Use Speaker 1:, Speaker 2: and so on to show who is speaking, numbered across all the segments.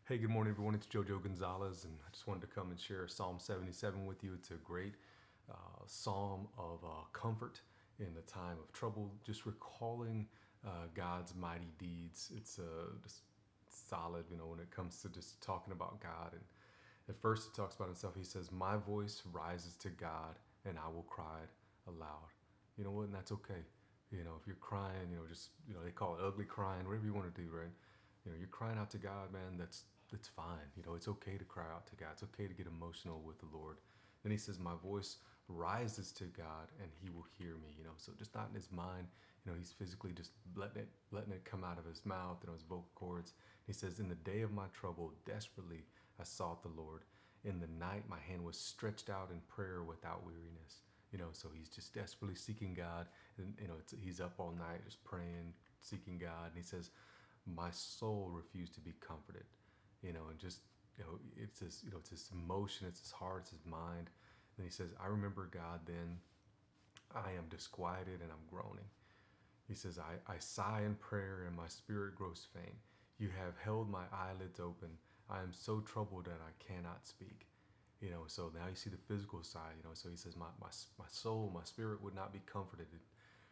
Speaker 1: Hey, good morning, everyone. It's Jojo Gonzalez, and I just wanted to come and share Psalm 77 with you. It's a great psalm of comfort in the time of trouble, just recalling God's mighty deeds. It's just solid, when it comes to just talking about God. And at first, it talks about himself. He says, "My voice rises to God, and I will cry aloud." You know what? And that's okay. If you're crying, they call it ugly crying, whatever you want to do, right? You're crying out to God, man. That's fine. It's okay to cry out to God. It's okay to get emotional with the Lord. Then he says, "My voice rises to God, and He will hear me." So just not in his mind. He's physically just letting it come out of his mouth, his vocal cords. He says, "In the day of my trouble, desperately I sought the Lord. In the night, my hand was stretched out in prayer without weariness." So he's just desperately seeking God, and he's up all night just praying, seeking God. And he says, "My soul refused to be comforted." And just it's his emotion, it's his heart, it's his mind. And he says, "I remember God, then I am disquieted and I'm groaning." He says, I sigh in prayer and my spirit grows faint. You have held my eyelids open. I am so troubled that I cannot speak." So now you see the physical side. So he says, my soul, my spirit would not be comforted.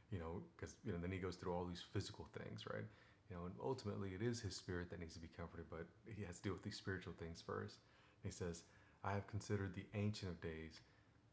Speaker 1: Because then he goes through all these physical things, right? And ultimately it is his spirit that needs to be comforted, but he has to deal with these spiritual things first. And he says, "I have considered the Ancient of Days,"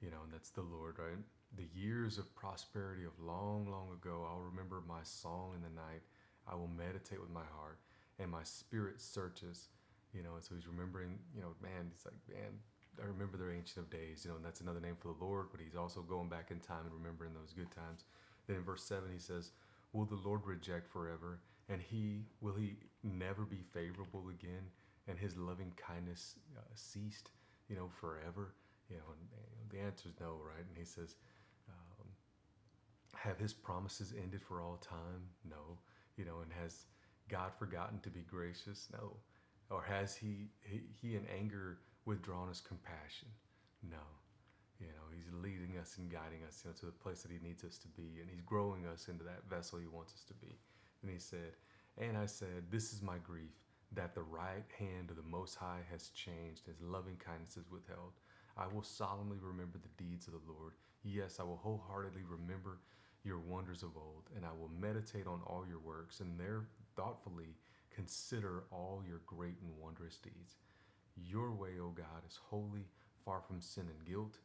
Speaker 1: and that's the Lord, right? "The years of prosperity of long, long ago. I'll remember my song in the night. I will meditate with my heart, and my spirit searches." And so he's remembering, man, he's like, man, I remember the Ancient of Days, and that's another name for the Lord, but he's also going back in time and remembering those good times. Then in verse 7, he says, "Will the Lord reject forever? And will he never be favorable again? And his loving kindness ceased, forever?" And the answer is no, right? And he says, "Have his promises ended for all time? No." And has God forgotten to be gracious? No. Or has he in anger withdrawn his compassion? No. He's leading us and guiding us, to the place that he needs us to be, and he's growing us into that vessel he wants us to be. And he said, "And I said, this is my grief, that the right hand of the Most High has changed, his loving kindness is withheld. I will solemnly remember the deeds of the Lord. Yes, I will wholeheartedly remember your wonders of old, and I will meditate on all your works, and there thoughtfully consider all your great and wondrous deeds. Your way, O God, is holy, far from sin and guilt.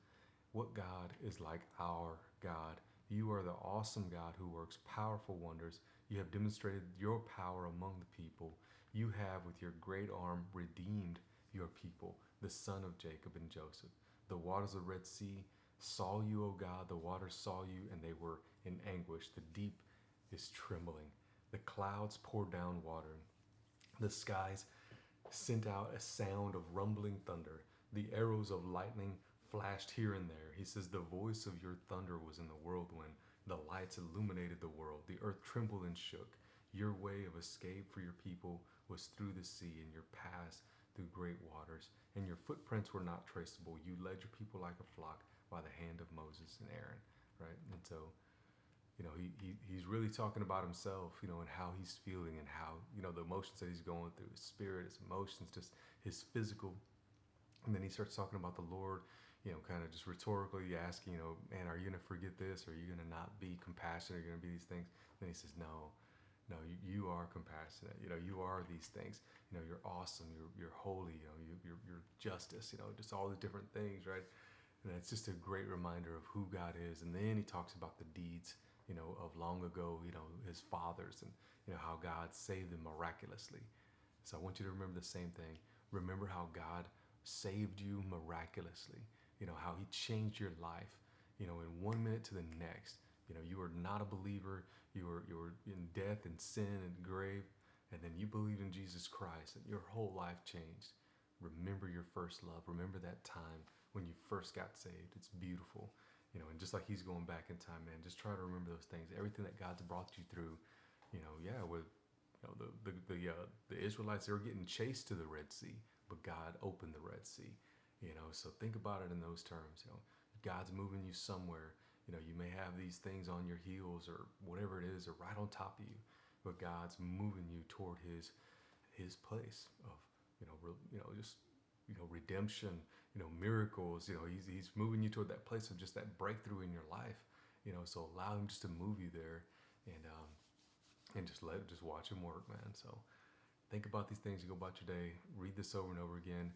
Speaker 1: What God is like our God? You are the awesome God who works powerful wonders. You have demonstrated your power among the people. You have, with your great arm, redeemed your people, the son of Jacob and Joseph. The waters of the Red Sea saw you, O God. The waters saw you, and they were in anguish. The deep is trembling. The clouds poured down water. The skies sent out a sound of rumbling thunder. The arrows of lightning flashed here and there. He says, the voice of your thunder was in the whirlwind. The lights illuminated the world. The earth trembled and shook. Your way of escape for your people was through the sea, and your paths through great waters. And your footprints were not traceable. You led your people like a flock by the hand of Moses and Aaron, right? And so, he's really talking about himself, and how he's feeling, and how, the emotions that he's going through, his spirit, his emotions, just his physical. And then he starts talking about the Lord, kind of just rhetorically asking, man, are you going to forget this? Are you going to not be compassionate? Are you going to be these things? Then he says, no, you are compassionate. You are these things. You're awesome. You're holy. You're justice. Just all the different things, right? And it's just a great reminder of who God is. And then he talks about the deeds, of long ago, his fathers, and how God saved them miraculously. So I want you to remember the same thing. Remember how God saved you miraculously. How he changed your life, in 1 minute to the next. You were not a believer. You were in death and sin and grave. And then you believed in Jesus Christ, and your whole life changed. Remember your first love. Remember that time when you first got saved. It's beautiful. And just like he's going back in time, man, just try to remember those things. Everything that God's brought you through, with the Israelites, they were getting chased to the Red Sea, but God opened the Red Sea. So think about it in those terms. God's moving you somewhere. You may have these things on your heels or whatever it is, or right on top of you, but God's moving you toward his place of just redemption, miracles. He's moving you toward that place of just that breakthrough in your life. So allow him just to move you there, and just watch him work, man. So think about these things. You go about your day, read this over and over again,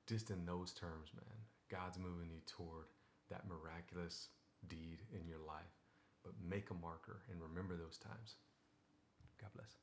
Speaker 1: just in those terms, man. God's moving you toward that miraculous deed in your life. But make a marker and remember those times. God bless.